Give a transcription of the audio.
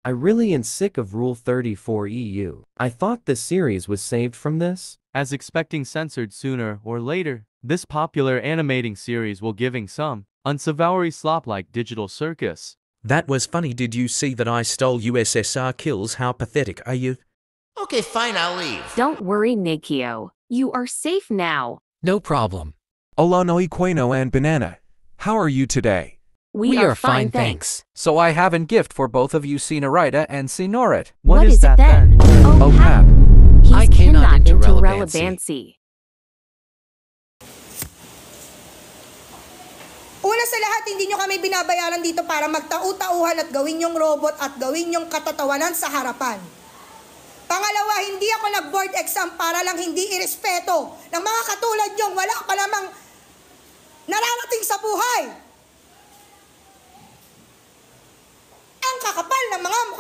I really am sick of Rule 34 EU. I thought this series was saved from this? As expecting censored sooner or later, this popular animating series will giving some unsavory slop like digital circus. That was funny. Did you see that I stole USSR kills? How pathetic are you? Okay, fine, I'll leave. Don't worry, Nikio. You are safe now. No problem. Hola Noigueno and Banana. How are you today? We are fine, thanks. So I have a gift for both of you, Senorita and Senorit. What is that it then? Oh, Pap. He's I cannot into relevancy. Una sa lahat, hindi nyo kami binabayaran dito para magtau-tauhan at gawin yung robot at gawin yung katatawanan sa harapan. Pangalawa, hindi ako nag-board exam para lang hindi irespeto ng mga katulad nyong wala pa namang nararating sa buhay. Ang kakapal ng mga mukha